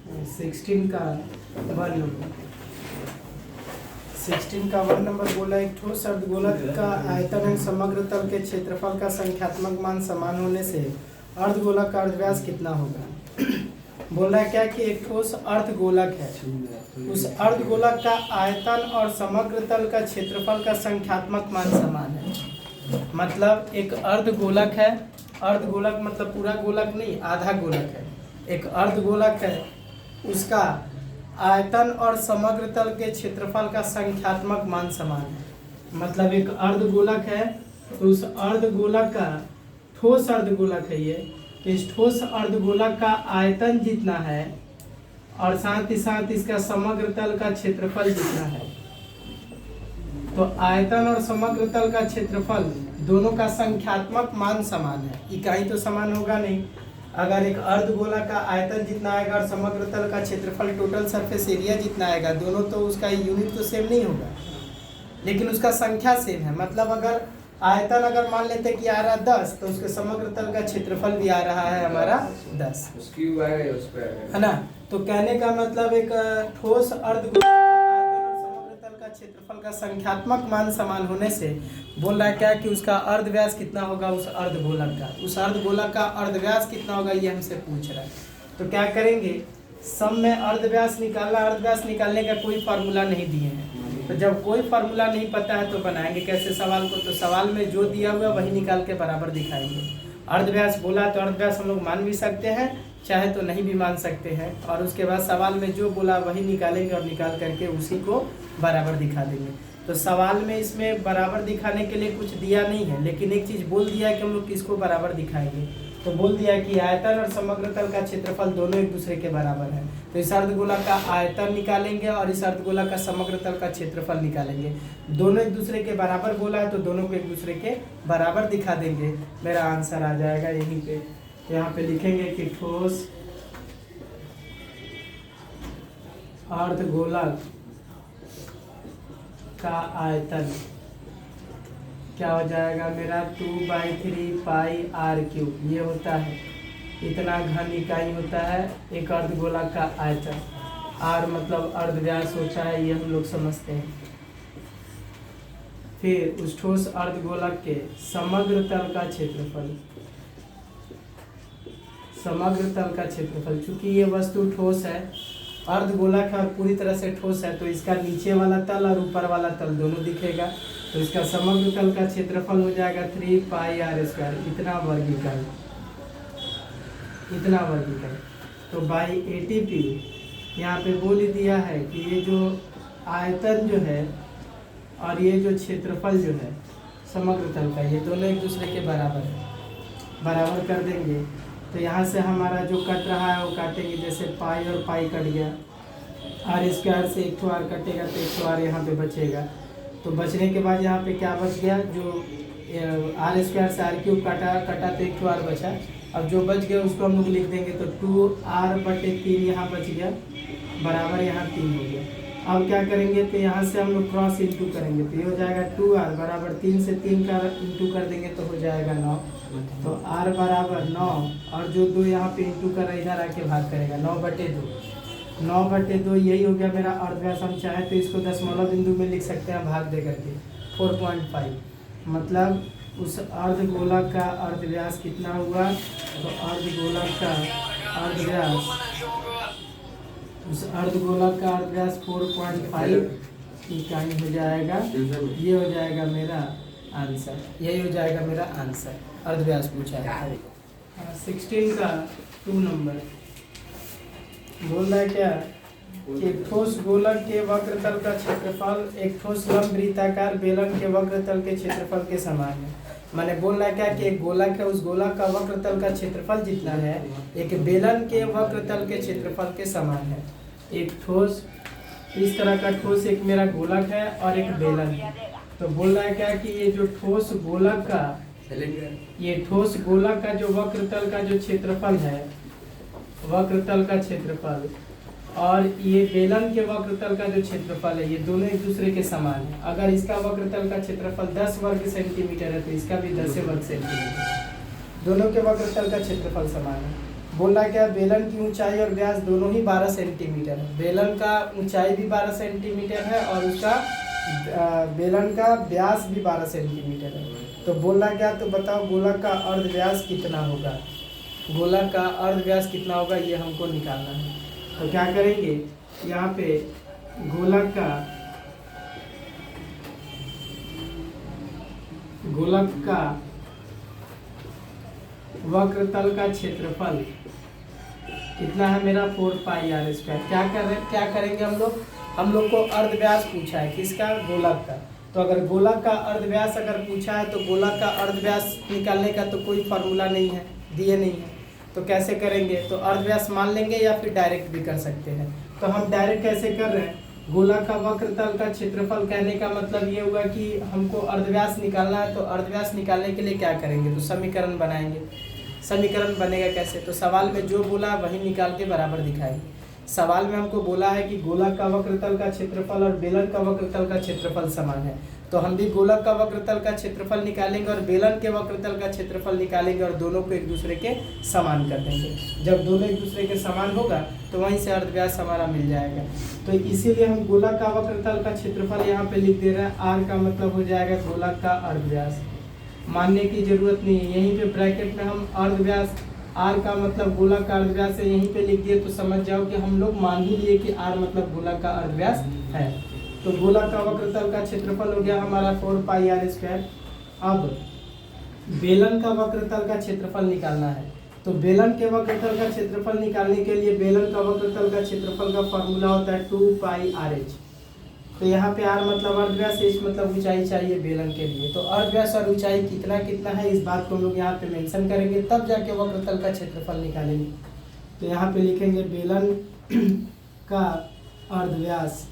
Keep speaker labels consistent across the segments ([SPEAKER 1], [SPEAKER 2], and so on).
[SPEAKER 1] 16 का 1 नंबर 16 का 1 नंबर बोला एक ठोस अर्धगोलक का आयतन एवं समग्र तल के क्षेत्रफल का संख्यात्मक मान समान होने से अर्धगोलक का अर्धव्यास कितना होगा। बोल रहा है क्या कि एक ठोस अर्धगोलक है, उस अर्धगोलक का आयतन और समग्र तल का क्षेत्रफल का संख्यात्मक मान समान है। मतलब एक अर्धगोलक है, अर्धगोलक मतलब पूरा गोलक नहीं, आधा गोलक है। एक अर्धगोलक है, उसका आयतन और समग्र तल के क्षेत्रफल का संख्यात्मक मान समान है। मतलब एक अर्धगोलक है तो उस अर्धगोलक का ठोस अर्धगोलक है ये, तो इस ठोस अर्धगोलक का आयतन जितना है और साथ ही साथ इसका समग्र तल का क्षेत्रफल जितना है, तो आयतन और समग्र तल का क्षेत्रफल दोनों का संख्यात्मक मान समान है। इकाई तो समान होगा नहीं। अगर एक अर्धगोलक का आयतन जितना आएगा और समग्र तल का क्षेत्रफल टोटल सरफेस एरिया जितना आएगा, दोनों तो उसका यूनिट तो सेम नहीं होगा, लेकिन उसका संख्या सेम है। मतलब अगर आयतन अगर मान लेते कि आ रहा 10, तो उसके समग्र तल का क्षेत्रफल भी आ रहा है हमारा 10, है ना। तो कहने का मतलब एक ठोस अर्धगोलक का आयतन और समग्र तल का क्षेत्रफल का संख्यात्मक मान समान होने से बोल रहा है क्या कि उसका अर्धव्यास कितना होगा उस अर्धगोलक का, उस अर्धगोलक का अर्धव्यास कितना होगा ये हमसे पूछ रहा है। तो क्या करेंगे, सब में अर्धव्यास निकालना, अर्धव्यास निकालने का कोई फार्मूला नहीं दिए हैं, तो जब कोई फार्मूला नहीं पता है तो बनाएंगे कैसे सवाल को। तो सवाल में जो दिया हुआ वही निकाल के बराबर दिखाएंगे। अर्धव्यास बोला तो अर्धव्यास हम लोग मान भी सकते हैं, चाहे तो नहीं भी मान सकते हैं, और उसके बाद सवाल में जो बोला वही निकालेंगे और निकाल करके उसी को बराबर दिखा देंगे। तो सवाल में इसमें बराबर दिखाने के लिए कुछ दिया नहीं है, लेकिन एक चीज़ बोल दिया है कि हम लोग किसको बराबर दिखाएंगे। तो बोल दिया कि आयतन और समग्र तल का क्षेत्रफल दोनों एक दूसरे के बराबर है, तो इस अर्धगोलक का आयतन निकालेंगे और इस अर्धगोलक का समग्र तल का क्षेत्रफल निकालेंगे। दोनों एक दूसरे के बराबर बोला है तो दोनों को एक दूसरे के बराबर दिखा देंगे, मेरा आंसर आ जाएगा यहीं पे। यहाँ पे लिखेंगे कि ठोस अर्धगोलक का आयतन क्या हो जाएगा मेरा 2/3 पाई r³ ये होता है, इतना घन इकाई होता है एक अर्धगोलक का आयतन। r मतलब अर्धव्यास होता है, ये हम लोग समझते हैं। फिर उस ठोस अर्धगोलक के समग्र तल का क्षेत्रफल, समग्र तल का क्षेत्रफल, चूंकि ये वस्तु ठोस है, अर्धगोलक है और पूरी तरह से ठोस है, तो इसका नीचे वाला तल और ऊपर वाला तल दोनों दिखेगा, तो इसका समग्र तल का क्षेत्रफल हो जाएगा 3 पाई r², इतना वर्ग इकाई, इतना वर्ग इकाई। तो बाई ATP यहाँ पे बोल दिया है कि ये जो आयतन जो है और ये जो क्षेत्रफल जो है समग्र तल का, ये दोनों एक दूसरे के बराबर है, बराबर कर देंगे। तो यहाँ से हमारा जो कट रहा है वो काटेंगे, जैसे पाई और पाई कट गया, r² से एक r कटेगा तो एक r यहाँ पे बचेगा। तो बचने के बाद यहाँ पे क्या बच गया, जो r² से r³ कटा तो एक r बचा। अब जो बच गया उसको हम लोग लिख देंगे, तो 2r/3 यहाँ बच गया, बराबर यहाँ 3 हो गया। अब क्या करेंगे, तो यहाँ से हम लोग क्रॉस इंटू करेंगे, तो ये हो जाएगा 2r बराबर 3 से 3 का इंटू कर देंगे तो हो जाएगा 9, तो r बराबर 9, और जो 2 यहाँ पे इंटू कर रहा है इधर आके भाग करेगा, 9/2, 9/2 यही हो गया मेरा अर्धव्यास। हम चाहे तो इसको दशमलव बिंदु में लिख सकते हैं भाग दे करके, 4.5। मतलब उस अर्धगोलक का अर्धव्यास कितना हुआ, तो अर्धगोलक का अर्धव्यास, उस अर्धगोलक का अर्धव्यास 4.5 इकाई हो जाएगा। ये हो जाएगा मेरा आंसर, यही हो जाएगा मेरा आंसर, अर्धव्यास पूछा है। 16 का 2 नंबर बोल रहा है क्या कि ठोस गोलक के वक्र तल का क्षेत्रफल एक ठोस लंब वृत्ताकार बेलन के वक्र तल के क्षेत्रफल के समान है। मैंने बोल रहा है क्या कि एक गोलक है, उस गोलक का वक्र तल का क्षेत्रफल जितना है एक बेलन के वक्र तल के क्षेत्रफल के समान है। एक ठोस, इस तरह का ठोस एक मेरा गोलक है और एक बेलन है। तो बोल रहा है क्या कि ये जो ठोस गोलक का, ये ठोस गोलक का जो वक्र तल का जो क्षेत्रफल है, वक्र तल का क्षेत्रफल, और ये बेलन के वक्र तल का जो क्षेत्रफल है, ये दोनों एक दूसरे के समान है। अगर इसका वक्र तल का क्षेत्रफल 10 वर्ग सेंटीमीटर है तो इसका भी 10 वर्ग सेंटीमीटर, दोनों के वक्र तल का क्षेत्रफल समान है। बोल रहा है क्या, बेलन की ऊंचाई और व्यास दोनों ही 12 सेंटीमीटर है। बेलन का ऊंचाई भी 12 सेंटीमीटर है और उसका बेलन का व्यास भी 12 सेंटीमीटर है। तो बोल रहा क्या, तो बताओ गोलक का अर्ध व्यास कितना होगा। गोलक का अर्ध व्यास कितना होगा ये हमको निकालना है। तो क्या करेंगे, यहाँ पे गोलक का वक्रतल का क्षेत्रफल कितना है मेरा 4πr²। क्या करेंगे हम लोग को अर्ध व्यास पूछा है किसका, गोलक का। तो अगर गोलक का अर्ध व्यास अगर पूछा है तो गोलक का अर्ध व्यास निकालने का तो कोई फार्मूला नहीं है, दिए नहीं है। तो कैसे करेंगे, तो अर्ध व्यास मान लेंगे या फिर डायरेक्ट भी कर सकते हैं। तो हम डायरेक्ट कैसे कर रहे हैं, गोलक का वक्रतल का क्षेत्रफल कहने का मतलब ये हुआ कि हमको अर्धव्यास निकालना है। तो अर्धव्यास निकालने के लिए क्या करेंगे, तो समीकरण बनाएंगे। समीकरण बनेगा कैसे, तो सवाल में जो बोला वही निकाल के बराबर दिखाएंगे। सवाल में हमको बोला है कि गोलक का वक्रतल का क्षेत्रफल और बेलन का वक्रतल का क्षेत्रफल समान है। तो हम भी गोलक का वक्रतल का क्षेत्रफल निकालेंगे और बेलन के वक्रतल का क्षेत्रफल निकालेंगे और दोनों को एक दूसरे के समान कर देंगे। जब दोनों एक दूसरे के समान होगा तो वहीं से अर्धव्यास हमारा मिल जाएगा। तो इसीलिए हम गोलक का वक्रतल का क्षेत्रफल यहाँ पे लिख दे रहे हैं। आर का मतलब हो जाएगा गोलक का अर्धव्यास, मानने की जरूरत नहीं है। यहीं पे ब्रैकेट में हम अर्धव्यास, आर का मतलब गोलक का अर्धव्यास है, यहीं पे लिख दिए तो समझ जाओ कि हम लोग मान ही लिए कि आर मतलब गोलक का अर्धव्यास है। तो गोलक का वक्रतल का क्षेत्रफल हो गया हमारा 4πr²। अब बेलन का वक्रतल का क्षेत्रफल निकालना है। तो बेलन के वक्रतल का क्षेत्रफल निकालने के लिए बेलन का वक्रतल का क्षेत्रफल का फॉर्मूला होता है 2πrh। तो यहाँ पे आर मतलब अर्धव्यास, एच मतलब ऊंचाई चाहिए बेलन के लिए। तो अर्धव्यास और ऊंचाई कितना कितना है इस बात को हम लोग यहाँ पे मेंशन करेंगे, तब जाके वक्रतल का क्षेत्रफल निकालेंगे। तो यहाँ पे लिखेंगे बेलन का अर्धव्यास।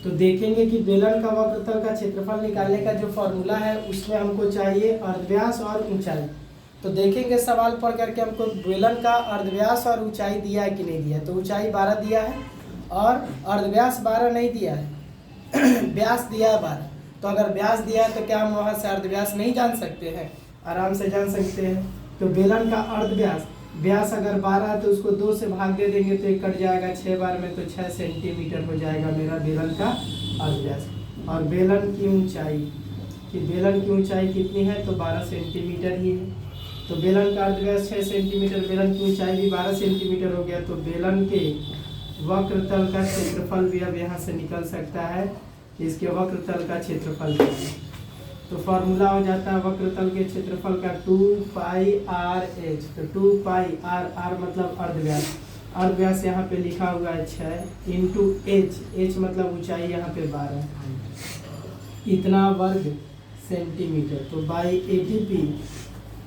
[SPEAKER 1] तो देखेंगे कि बेलन का वक्रतल का क्षेत्रफल निकालने का जो फॉर्मूला है उसमें हमको चाहिए अर्धव्यास और ऊंचाई। तो देखेंगे सवाल पढ़ करके हमको बेलन का अर्धव्यास और ऊंचाई दिया है कि नहीं दिया है। तो ऊंचाई 12 दिया है और अर्धव्यास 12 नहीं दिया है व्यास दिया है 12। तो अगर व्यास दिया है तो क्या हम वहाँ से अर्धव्यास नहीं जान सकते हैं, आराम से जान सकते हैं। तो बेलन का अर्धव्यास, व्यास अगर 12 है तो उसको 2 से भाग दे देंगे तो एक कट जाएगा 6 बार में, तो 6 सेंटीमीटर हो जाएगा मेरा बेलन का अर्धव्यास। और बेलन की ऊंचाई, कि बेलन की ऊंचाई कितनी है, तो 12 सेंटीमीटर ही है। तो बेलन का अर्धव्यास 6 सेंटीमीटर, बेलन की ऊंचाई भी 12 सेंटीमीटर हो गया। तो बेलन के वक्रतल का क्षेत्रफल भी अब यहाँ से निकल सकता है कि इसके वक्रतल का क्षेत्रफल क्या है। तो फॉर्मूला हो जाता है वक्रतल के क्षेत्रफल का 2πrh। तो 2πr, आर मतलब अर्धव्यास, अर्धव्यास यहाँ पे लिखा हुआ है 6 इंटू h मतलब ऊंचाई यहाँ पे 12, इतना वर्ग सेंटीमीटर। तो बाई 80p,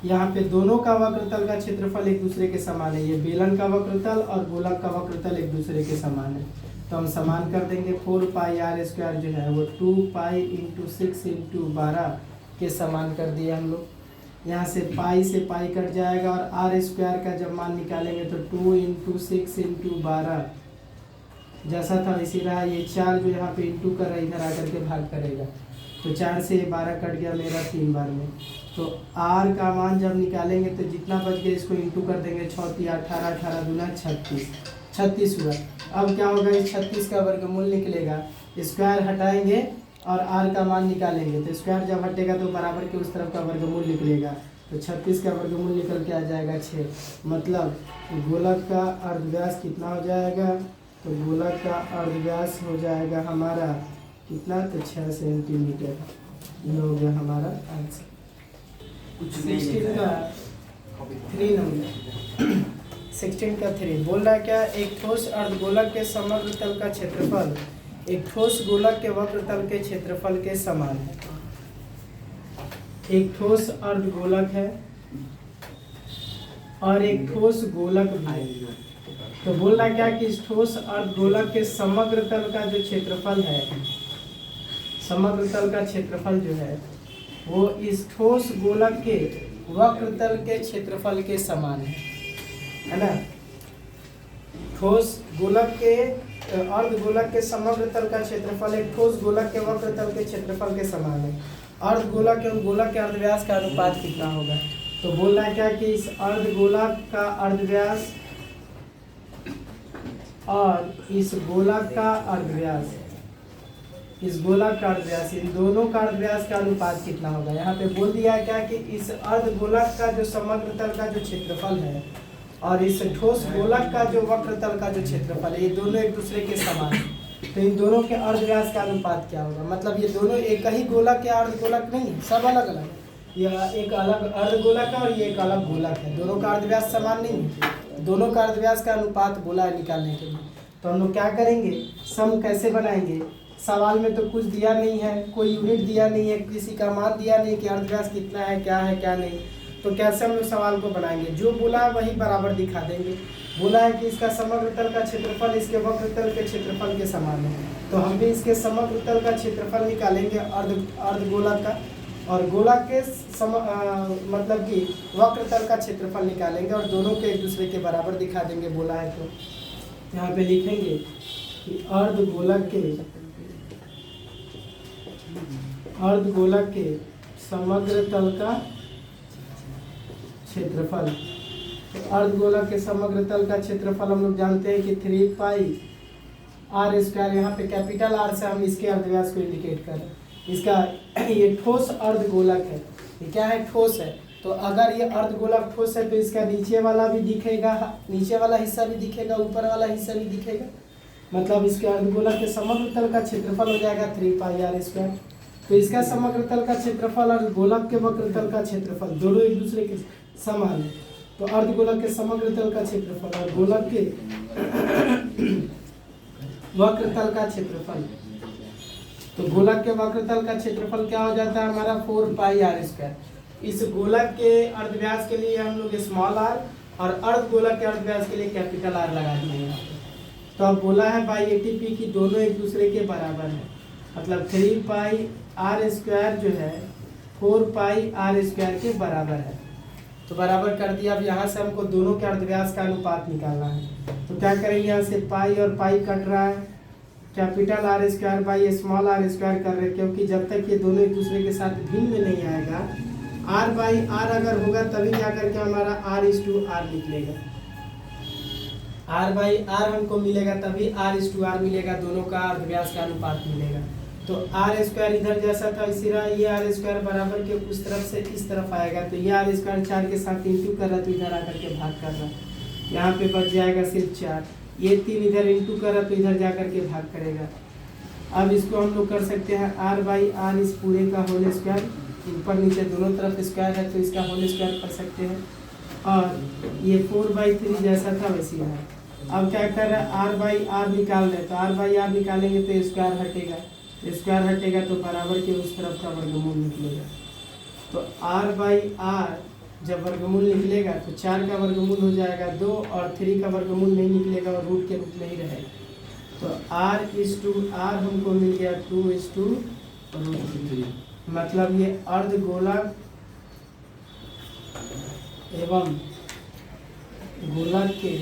[SPEAKER 1] यहाँ पे दोनों का वक्रतल का क्षेत्रफल एक दूसरे के समान है। ये बेलन का वक्रतल और गोलक का वक्रतल एक दूसरे के समान है। तो हम समान कर देंगे 4πr² जो है वो 2π इंटू 6 इंटू 12 के समान कर दिए हम लोग। यहाँ से पाई से पाई कट जाएगा और r² का जब मान निकालेंगे तो 2 इंटू 6 इंटू 12 जैसा था वैसे रहा। ये 4 जो यहाँ पे इंटू कर रहा है इधर आकर के भाग करेगा, तो 4 से 12 कट गया मेरा 3 बार में। तो r का मान जब निकालेंगे तो जितना बच गया इसको इंटू कर देंगे 6 18 18 दूना 36 हुआ। अब क्या होगा, इस 36 का वर्गमूल निकलेगा, स्क्वायर हटाएंगे और r का मान निकालेंगे। तो स्क्वायर जब हटेगा तो बराबर के उस तरफ का वर्गमूल निकलेगा। तो 36 का वर्गमूल निकल के आ जाएगा 6। मतलब गोलक का अर्धव्यास कितना हो जाएगा, तो गोलक का अर्धव्यास हो जाएगा हमारा कितना, तो 6 सेंटीमीटर। ये हो गया हमारा आंसर। 16 का 3 नंबर 16 का 3 बोल रहा है क्या, एक ठोस अर्धगोलक के समग्र तल का क्षेत्रफल एक ठोस गोलक के वक्रतल के क्षेत्रफल के समान है। एक ठोस अर्धगोलक है और एक ठोस गोलक भी है। तो बोल रहा क्या कि इस ठोस अर्धगोलक के समग्र तल का जो क्षेत्रफल है, समग्र तल का क्षेत्रफल जो है वो इस ठोस गोलक के वक्रतल के क्षेत्रफल के समान है ना। ठोस गोलक के अर्धगोलक के समग्र तल का क्षेत्रफल एक ठोस गोलक के वक्रतल के क्षेत्रफल के समान है। अर्धगोलक एवं गोलक के अर्धव्यास का अनुपात कितना होगा। तो बोल रहा है क्या कि इस अर्धगोलक का अर्धव्यास और इस गोलक का अर्धव्यास, इस गोलक का अर्धव्यास, इन दोनों का अर्धव्यास का अनुपात कितना होगा। यहाँ पे बोल दिया है क्या कि इस अर्धगोलक का जो समग्र तल का जो क्षेत्रफल है और इस ठोस गोलक का जो वक्र तल का जो क्षेत्रफल है, ये दोनों एक दूसरे के समान है। तो इन दोनों के अर्धव्यास का अनुपात क्या होगा। मतलब ये दोनों एक ही गोलक या अर्धगोलक नहीं है, सब अलग अलग है। यह एक अलग अर्धगोलक है और ये एक अलग गोलक है। दोनों का अर्धव्यास समान नहीं है। दोनों का अर्धव्यास का अनुपात बोला है निकालने के लिए। तो हम लोग क्या करेंगे, सम कैसे बनाएंगे। सवाल में तो कुछ दिया नहीं है, कोई यूनिट दिया नहीं है, किसी का मान दिया नहीं कि अर्धव्यास कितना है क्या नहीं। तो कैसे हम लोग सवाल को बनाएंगे। जो बोला है वही बराबर दिखा देंगे। बोला है कि इसका समग्र तल का क्षेत्रफल इसके वक्र तल के क्षेत्रफल के समान है, तो हम भी इसके समग्र तल का क्षेत्रफल निकालेंगे अर्धगोलक का, और गोलक के मतलब कि वक्र तल का क्षेत्रफल निकालेंगे और दोनों के एक दूसरे के बराबर दिखा देंगे। बोला है तो यहाँ पे लिखेंगे कि अर्धगोलक के समग्र तल का क्षेत्रफल। तो अर्धगोलक के समग्र तल का क्षेत्रफल हम लोग जानते हैं कि 3 पाई r स्क्वायर। यहाँ पे कैपिटल R से हम इसके अर्धव्यास को इंडिकेट कर रहे हैं। इसका ये ठोस अर्धगोलक है। ये क्या है, ठोस है। तो अगर ये अर्धगोलक ठोस है तो इसका नीचे वाला भी दिखेगा, नीचे वाला हिस्सा भी दिखेगा, ऊपर वाला हिस्सा भी दिखेगा। मतलब इसके अर्धगोलक के समग्र तल का क्षेत्रफल हो जाएगा 3 पाई r स्क्वायर। तो इसका समग्र तल का क्षेत्रफल और गोलक के वक्र तल का क्षेत्रफल दोनों एक दूसरे के समान है। तो अर्धगोलक के समग्र तल का क्षेत्रफल और गोलक के वक्र तल का क्षेत्रफल, तो गोलक के वक्र तल का क्षेत्रफल क्या हो जाता है हमारा 4 पाई r स्क्वायर। इस गोलक के अर्धव्यास के लिए हम लोग स्मॉल r और अर्धगोलक के अर्धव्यास के लिए कैपिटल R लगा दिए यहाँ पे। तो अब बोला है बाई ATP की दोनों एक दूसरे के बराबर है। मतलब 3 पाई r स्क्वायर जो है 4 पाई r स्क्वायर के बराबर है। तो बराबर कर दिया। अब यहाँ से हमको दोनों के अर्धव्यास का अनुपात निकालना है। तो क्या करेंगे, यहाँ से पाई और पाई कट रहा है, capital R square by small r square कर रहे हैं, क्योंकि जब तक ये दोनों एक दूसरे के साथ भिन्न में नहीं आएगा, r बाई r अगर होगा तभी जाकर के हमारा r/r निकलेगा। r बाई r हमको मिलेगा तभी r/r मिलेगा, दोनों का अर्धव्यास का अनुपात मिलेगा। तो r स्क्वायर इधर जैसा था इसी रहा, ये r स्क्वायर बराबर के उस तरफ से इस तरफ आएगा। तो ये r स्क्वायर 4 के साथ इंटू कर रहा है तो इधर आकर के भाग कर रहा है। यहाँ पे बच जाएगा सिर्फ 4। ये 3 इधर इंटू कर रहा तो इधर जाकर के भाग करेगा। अब इसको हम लोग कर सकते हैं r बाई r इस पूरे का होल स्क्वायर, ऊपर नीचे दोनों तरफ स्क्वायर है तो इसका होल स्क्वायर कर सकते हैं। और ये 4/3 जैसा था वैसी है। अब क्या कर रहा है, r बाई r निकाल रहे, तो r बाई r निकालेंगे तो स्क्वायर हटेगा, स्क्वायर हटेगा तो बराबर के उस तरफ का वर्गमूल निकलेगा। तो r बाई r जब वर्गमूल निकलेगा तो 4 का वर्गमूल हो जाएगा 2 और 3 का वर्गमूल नहीं निकलेगा और रूट के रूप में ही रहेगा। तो r/r हमको मिल गया 2/√3। मतलब ये अर्धगोलक एवं गोलक के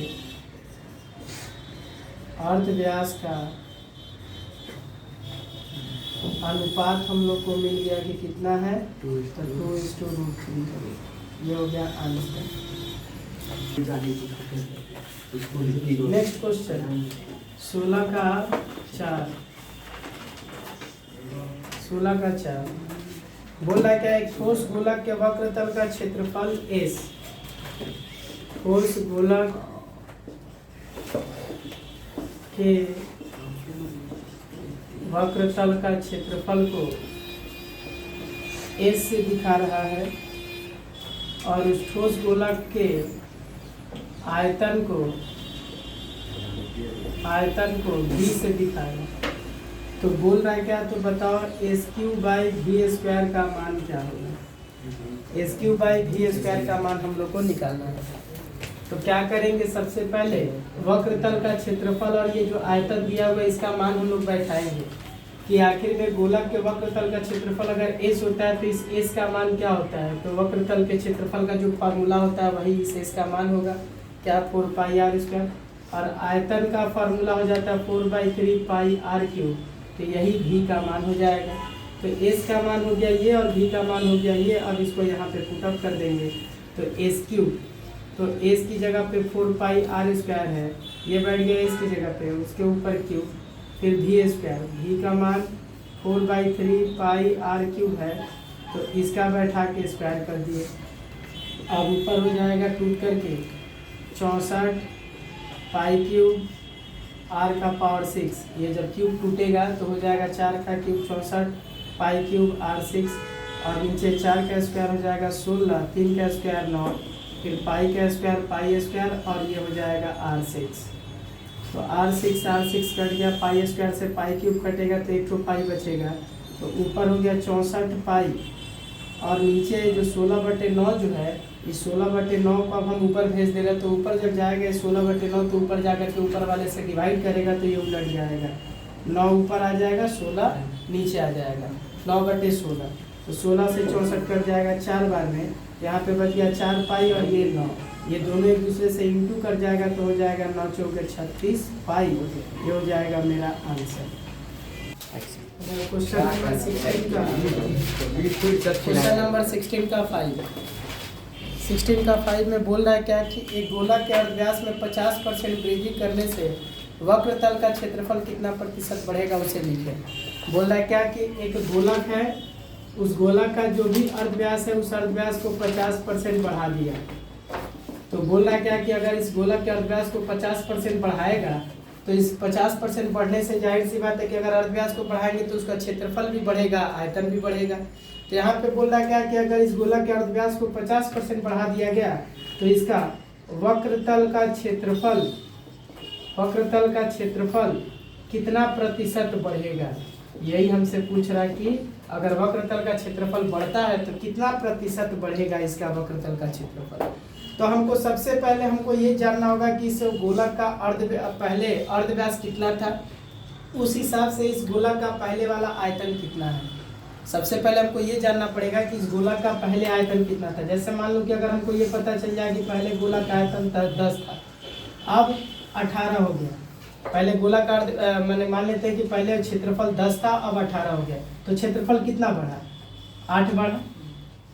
[SPEAKER 1] अर्धव्यास का अनुपात हम लोग को मिल गया कि कितना है, 2/√3। ये हो गया आंसर। नेक्स्ट क्वेश्चन 16 का 4 बोल रहा है क्या, एक ठोस गोलक के वक्र तल का क्षेत्रफल S, ठोस गोलक के वक्र तल का क्षेत्रफल को S से दिखा रहा है और उस ठोस गोलक के आयतन को B से दिखा रहा है। तो बोल रहा है क्या, तो बताओ SQ/V² का मान क्या होगा। SQ/V² का मान हम लोग को निकालना है। तो क्या करेंगे, सबसे पहले वक्र तल का क्षेत्रफल और ये जो आयतन दिया हुआ है इसका मान हम लोग बैठाएंगे कि आखिर में गोलक के वक्र तल का क्षेत्रफल अगर S होता है तो इस S का मान क्या होता है। तो वक्र तल के क्षेत्रफल का जो फार्मूला होता है वही इस S का मान होगा, क्या 4 पाई r²। और आयतन का फार्मूला हो जाता है 4/3 पाई r³। तो यही V का मान हो जाएगा। तो S का मान हो गया ये और V का मान हो गया ये। अब इसको यहाँ पे पुटअप कर देंगे तो एस क्यूब, तो एस की जगह पे 4 पाई आर स्क्वायर है, ये बैठ गया एस की जगह पे, उसके ऊपर क्यूब, फिर भी स्क्वायर, भी का मान 4/3 पाई आर क्यूब है, तो इसका बैठा के स्क्वायर कर दिए। अब ऊपर हो जाएगा टूट करके 64 पाई क्यूब आर का पावर 6, ये जब क्यूब टूटेगा तो हो जाएगा 4 का क्यूब 64 पाई क्यूब आर 6, और नीचे 4 का स्क्वायर हो जाएगा 16, 3 का स्क्वायर 9, फिर पाई का स्क्वायर पाई स्क्वायर, और ये हो जाएगा आर 6। तो आर 6 कट गया, पाई स्क्वायर से पाई क्यूब कटेगा तो एक तो पाई बचेगा, तो ऊपर हो गया 64 पाई, और नीचे जो 16/9 जो है, इस 16/9 को अब हम ऊपर भेज दे रहे हैं, तो ऊपर जब जाएगा 16/9 तो ऊपर जाकर के ऊपर वाले से डिवाइड करेगा तो ये उलट जाएगा, 9 ऊपर आ जाएगा, 16 नीचे आ जाएगा, 9/16, तो 16 से 64 कट जाएगा 4 बार में, यहाँ पे बच गया 4 पाई और ये 9, ये दोनों एक दूसरे से इंटू कर जाएगा तो हो जाएगा 9 चौके 36 पाई, ये हो जाएगा मेरा आंसर। क्वेश्चन नंबर 16 का 5 में बोल रहा है क्या कि एक गोला के अर्धव्यास में 50% वृद्धि करने से वक्र तल का क्षेत्रफल कितना प्रतिशत बढ़ेगा, उसे लिखें। बोल रहा है क्या कि एक गोलक है, उस गोलक का जो भी अर्धव्यास है उस अर्धव्यास को 50% बढ़ा दिया। तो बोल रहा है क्या कि अगर इस गोलक के अर्धव्यास को 50% बढ़ाएगा तो इस 50% बढ़ने से जाहिर सी बात है कि अगर अर्धव्यास को बढ़ाएंगे तो उसका क्षेत्रफल भी बढ़ेगा, आयतन भी बढ़ेगा। तो यहाँ पे बोल रहा है क्या कि अगर इस गोलक के अर्धव्यास को 50% बढ़ा दिया गया तो इसका वक्रतल का क्षेत्रफल कितना प्रतिशत बढ़ेगा। यही हमसे पूछ रहा है कि अगर वक्रतल का क्षेत्रफल बढ़ता है तो कितना प्रतिशत बढ़ेगा इसका वक्रतल का क्षेत्रफल। तो हमको सबसे पहले हमको ये जानना होगा कि इस गोलक का पहले अर्धव्यास कितना था, उस हिसाब से इस गोलक का पहले वाला आयतन कितना है। सबसे पहले हमको ये जानना पड़ेगा कि इस गोलक का पहले आयतन कितना था। जैसे मान लो कि अगर हमको ये पता चल जाए कि पहले गोलक का आयतन 10 था, अब 18 हो गया। पहले गोलक का मैंने मान लेते हैं कि पहले क्षेत्रफल 10 था, अब 18 हो गया, तो क्षेत्रफल कितना बढ़ा, 8 बढ़ा।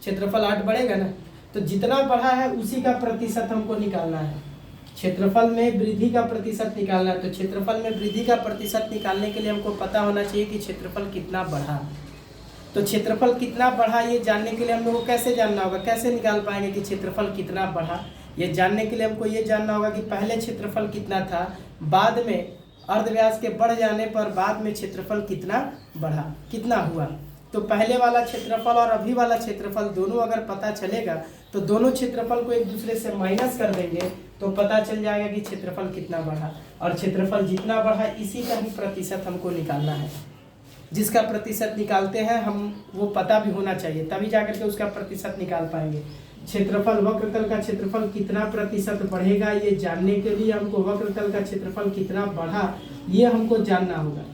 [SPEAKER 1] क्षेत्रफल 8 बढ़ेगा ना, तो जितना बढ़ा है उसी का प्रतिशत हमको निकालना है। क्षेत्रफल में वृद्धि का प्रतिशत निकालना है, तो क्षेत्रफल में वृद्धि का प्रतिशत निकालने के लिए हमको पता होना चाहिए कि क्षेत्रफल कितना बढ़ा। तो क्षेत्रफल कितना बढ़ा ये जानने के लिए हम लोग को कैसे जानना होगा, कैसे निकाल पाएंगे कि क्षेत्रफल कितना बढ़ा। ये जानने के लिए हमको ये जानना होगा कि पहले क्षेत्रफल कितना था, बाद में अर्धव्यास के बढ़ जाने पर बाद में क्षेत्रफल कितना बढ़ा, कितना हुआ। तो पहले वाला क्षेत्रफल और अभी वाला क्षेत्रफल दोनों अगर पता चलेगा तो दोनों क्षेत्रफल को एक दूसरे से माइनस कर देंगे तो पता चल जाएगा कि क्षेत्रफल कितना बढ़ा। और क्षेत्रफल जितना बढ़ा इसी का ही प्रतिशत हमको निकालना है। जिसका प्रतिशत निकालते हैं हम वो पता भी होना चाहिए, तभी जाकर के उसका प्रतिशत निकाल पाएंगे। क्षेत्रफल वक्रतल का क्षेत्रफल कितना प्रतिशत बढ़ेगा ये जानने के लिए हमको वक्रतल का क्षेत्रफल कितना बढ़ा ये हमको जानना होगा।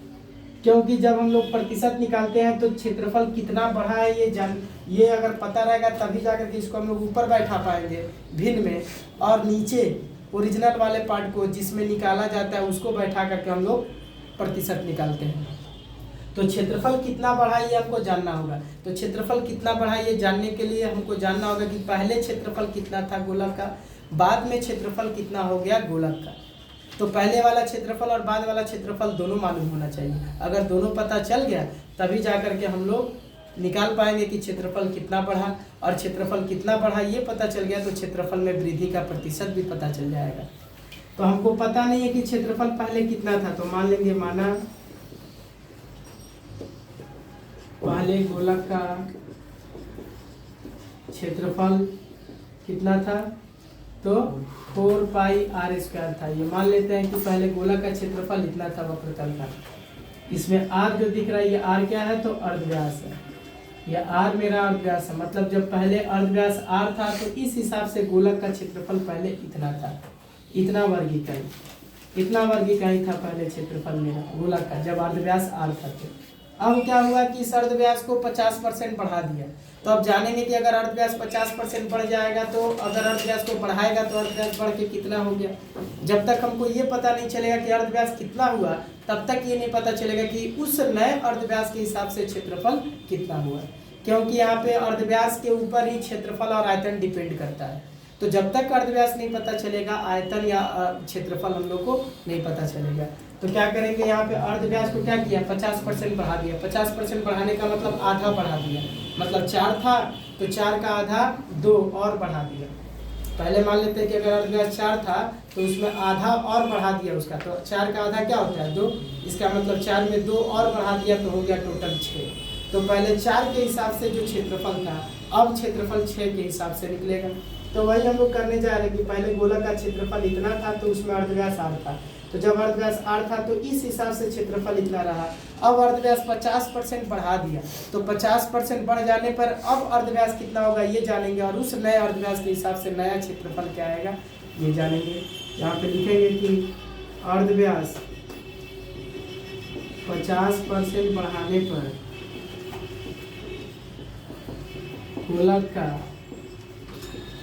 [SPEAKER 1] क्योंकि जब हम लोग प्रतिशत निकालते हैं तो क्षेत्रफल कितना बढ़ा है ये अगर पता रहेगा तभी जाकर के इसको हम लोग ऊपर बैठा पाएंगे भिन्न में, और नीचे ओरिजिनल वाले पार्ट को जिसमें निकाला जाता है उसको बैठा करके हम लोग प्रतिशत निकालते हैं। तो क्षेत्रफल कितना बढ़ा ये हमको जानना होगा। तो क्षेत्रफल कितना बढ़ा ये जानने के लिए हमको जानना होगा कि पहले क्षेत्रफल कितना था गोलक का, बाद में क्षेत्रफल कितना हो गया गोलक का। तो पहले वाला क्षेत्रफल और बाद वाला क्षेत्रफल दोनों मालूम होना चाहिए। अगर दोनों पता चल गया तभी जाकर के हम लोग निकाल पाएंगे कि क्षेत्रफल कितना बढ़ा, और क्षेत्रफल कितना बढ़ा ये पता चल गया तो क्षेत्रफल में वृद्धि का प्रतिशत भी पता चल जाएगा। तो हमको पता नहीं है कि क्षेत्रफल पहले कितना था, तो मान लेंगे माना पहले गोलक का क्षेत्रफल कितना था, तो 4 पाई आर स्क्वायर था। ये मान लेते हैं कि पहले गोलक का क्षेत्रफल इतना था वक्रतल का। इसमें आर जो दिख रहा है ये आर क्या है, तो अर्धव्यास है। ये आर मेरा अर्धव्यास है, मतलब जब पहले अर्धव्यास आर था तो इस हिसाब से गोलक का क्षेत्रफल पहले इतना था, इतना वर्ग इकाई, इतना वर्ग इकाई था पहले क्षेत्रफल मेरा गोलक का जब अर्धव्यास आर था। तो अब क्या हुआ कि इस अर्धव्यास को 50% बढ़ा दिया। तो अब जानेंगे कि अगर अर्धव्यास 50% बढ़ जाएगा तो अगर अर्धव्यास को बढ़ाएगा तो अर्धव्यास बढ़ के कितना हो गया। जब तक हमको ये पता नहीं चलेगा कि अर्धव्यास कितना हुआ तब तक ये नहीं पता चलेगा कि उस नए अर्धव्यास के हिसाब से क्षेत्रफल कितना हुआ। क्योंकि यहाँ पे अर्धव्यास के ऊपर ही क्षेत्रफल और आयतन डिपेंड करता है। तो जब तक अर्धव्यास नहीं पता चलेगा आयतन या क्षेत्रफल हम लोग को नहीं पता चलेगा। तो क्या करेंगे, यहाँ पे अर्धव्यास को क्या किया, 50% बढ़ा दिया। 50% बढ़ाने का मतलब आधा बढ़ा दिया, मतलब 4 था तो 4 का आधा 2 और बढ़ा दिया। पहले मान लेते हैं कि अगर अर्धव्यास 4 था तो उसमें आधा और बढ़ा दिया उसका, तो 4 का आधा क्या होता है 2, इसका मतलब 4 में 2 और बढ़ा दिया तो हो गया टोटल 6। तो पहले 4 के हिसाब से जो क्षेत्रफल था, अब क्षेत्रफल 6 के हिसाब से निकलेगा। तो वही हम लोग करने जा रहे हैं कि पहले गोला का क्षेत्रफल इतना था तो उसमें अर्धव्यास 8 था, तो जब अर्धव्यास 8 था तो इस हिसाब से क्षेत्रफल इतना रहा। अब अर्धव्यास 50% बढ़ा दिया, तो 50% बढ़ जाने पर अब अर्धव्यास कितना होगा ये जानेंगे, और उस नए अर्धव्यास के हिसाब से नया क्षेत्रफल क्या आएगा ये जानेंगे। यहाँ पे लिखेंगे कि अर्धव्यास 50% बढ़ाने पर गोलक का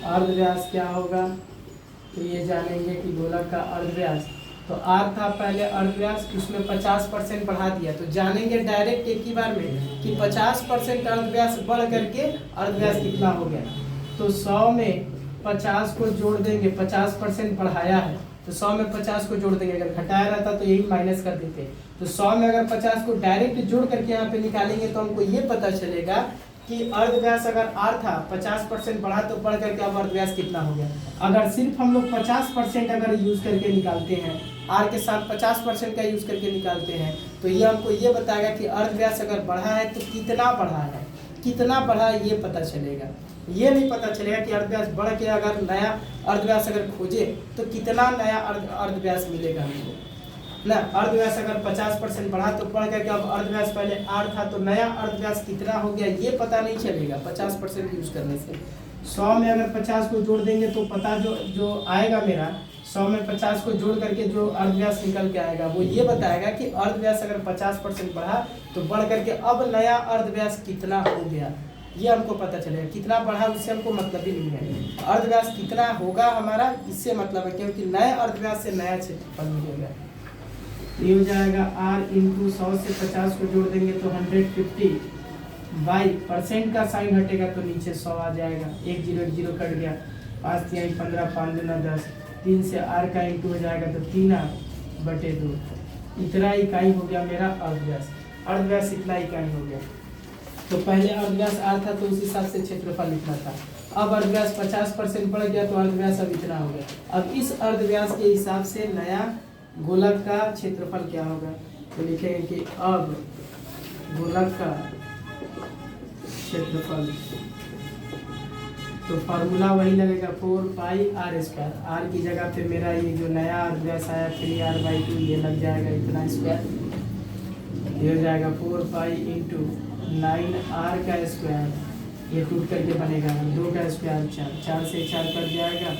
[SPEAKER 1] अर्धव्यास क्या होगा, तो ये जानेंगे कि गोलक का अर्धव्यास, तो r था पहले अर्धव्यास, उसमें 50% बढ़ा दिया, तो जानेंगे डायरेक्ट एक ही बार में कि 50% अर्धव्यास बढ़ करके अर्धव्यास कितना हो गया। तो 100 में 50 को जोड़ देंगे, 50% बढ़ाया है तो 100 में 50 को जोड़ देंगे, अगर घटाया रहता तो यही माइनस कर देते। तो 100 में अगर 50 को डायरेक्ट जोड़ करके यहाँ पे निकालेंगे तो हमको ये पता चलेगा कि अर्धव्यास अगर r था 50% बढ़ा तो बढ़ करके अब अर्धव्यास कितना हो गया। अगर सिर्फ हम लोग 50% अगर यूज करके निकालते हैं, r के साथ 50% का यूज करके निकालते हैं, तो ये हमको ये बताएगा कि अर्धव्यास अगर बढ़ा है तो कितना बढ़ा है, कितना बढ़ा है ये पता चलेगा। ये नहीं पता चलेगा कि अर्धव्यास बढ़ के अगर नया अर्धव्यास अगर खोजे तो कितना नया अर्धव्यास मिलेगा हमको ना। अर्धव्यास अगर 50% बढ़ा तो बढ़ करके अब अर्धव्यास पहले r था तो नया अर्धव्यास कितना हो गया ये पता नहीं चलेगा 50% यूज करने से। 100 में अगर 50 को जोड़ देंगे तो पता जो आएगा मेरा, 100 में 50 को जोड़ करके जो अर्धव्यास निकल के आएगा वो ये बताएगा कि अर्धव्यास अगर 50% बढ़ा तो बढ़ करके अब नया अर्धव्यास कितना हो गया, ये हमको पता चलेगा। कितना बढ़ा उससे हमको मतलब ही नहीं है, अर्धव्यास कितना होगा हमारा इससे मतलब है, क्योंकि नए अर्धव्यास से नया क्षेत्रफल मिलेगा। ये हो जाएगा r इंटू 100 से 50 को जोड़ देंगे तो 150 बाई परसेंट का साइन हटेगा तो नीचे 100 आ जाएगा, 1 0 1 0 कट गया, 5 3 15 5 दूना 10, 3 से r का इंटू हो जाएगा तो 3r/2, इतना इकाई हो गया मेरा अर्धव्यास। अर्धव्यास इतना इकाई हो गया। तो पहले अर्धव्यास r था तो उस हिसाब से क्षेत्रफल इतना था, अब अर्धव्यास 50% बढ़ गया तो अर्धव्यास अब इतना हो गया। अब इस अर्धव्यास के हिसाब से नया गोलक का क्षेत्रफल क्या होगा, तो लिखेंगे कि अब गोलक का क्षेत्रफल, तो फार्मूला वही लगेगा 4πr², r की जगह पे मेरा ये जो नया अर्धव्यास आया 3r/2 ये लग जाएगा इतना स्क्वायर, ये हो जाएगा 4π इंटू 9r², ये टूट करके बनेगा 2 का स्क्वायर 4 से 4 कट जाएगा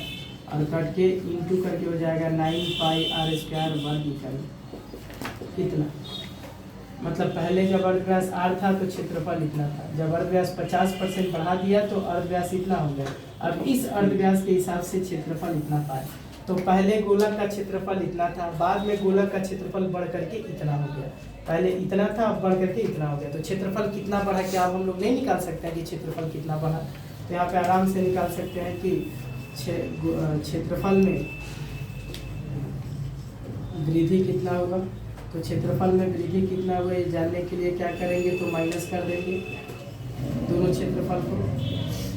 [SPEAKER 1] और कट के इंटू करके हो जाएगा 9πr² वर्ग इकाई। कितना मतलब पहले जब अर्धव्यास r था तो क्षेत्रफल इतना था, जब अर्धव्यास 50% बढ़ा दिया तो अर्धव्यास इतना हो गया। अब इस अर्धव्यास के हिसाब से क्षेत्रफल इतना पाए, तो पहले गोलक का क्षेत्रफल इतना था, बाद में गोलक का क्षेत्रफल बढ़ करके इतना हो गया। पहले इतना था अब बढ़ करके इतना हो गया, तो क्षेत्रफल कितना बढ़ा क्या अब हम लोग नहीं निकाल सकते हैं कि क्षेत्रफल कितना बढ़ा, तो यहाँ पे आराम से निकाल सकते हैं कि क्षेत्रफल में वृद्धि कितना होगा। तो क्षेत्रफल में वृद्धि कितना हुआ ये जानने के लिए क्या करेंगे, तो माइनस कर देंगे दोनों क्षेत्रफल को,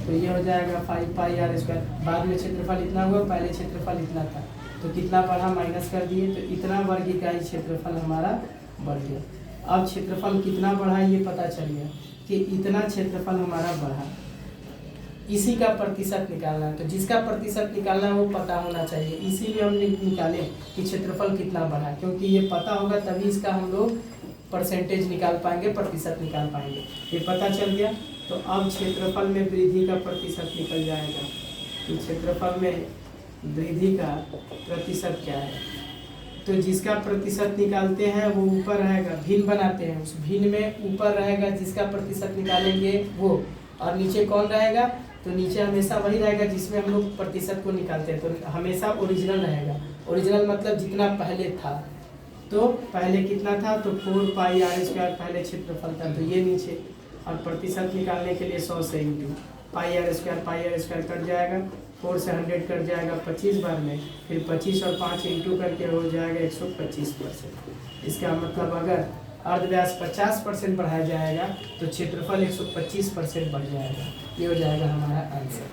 [SPEAKER 1] तो ये हो जाएगा 5πr²। बाद में क्षेत्रफल इतना हुआ, पहले क्षेत्रफल इतना था तो कितना बढ़ा माइनस कर दिए, तो इतना वर्ग इकाई क्षेत्रफल हमारा बढ़ गया। अब क्षेत्रफल कितना बढ़ा ये पता चल गया कि इतना क्षेत्रफल हमारा बढ़ा, इसी का प्रतिशत निकालना है। तो जिसका प्रतिशत निकालना है वो पता होना चाहिए, इसीलिए हम निकाले कि क्षेत्रफल कितना बढ़ा, क्योंकि ये पता होगा तभी इसका हम लोग परसेंटेज निकाल पाएंगे, प्रतिशत निकाल पाएंगे। ये पता चल गया, तो अब क्षेत्रफल में वृद्धि का प्रतिशत निकल जाएगा कि क्षेत्रफल में वृद्धि का प्रतिशत क्या है। तो जिसका प्रतिशत निकालते हैं वो ऊपर रहेगा, भिन्न बनाते हैं, उस भिन्न में ऊपर रहेगा जिसका प्रतिशत निकालेंगे वो, और नीचे कौन रहेगा, तो नीचे हमेशा वही रहेगा जिसमें हम लोग प्रतिशत को निकालते हैं, तो हमेशा ओरिजिनल रहेगा। ओरिजिनल मतलब जितना पहले था, तो पहले कितना था, तो 4πr² पहले क्षेत्रफल था, तो ये नीचे और प्रतिशत निकालने के लिए 100 से इंटू पाई आर स्क्वायर कट जाएगा, 4 से 100 कट जाएगा 25 बार में, फिर 25 और 5 इंटू करके हो जाएगा 125%। इसका मतलब अगर अर्धव्यास 50% बढ़ाया जाएगा तो क्षेत्रफल 125% बढ़ जाएगा। ये हो जाएगा हमारा आंसर।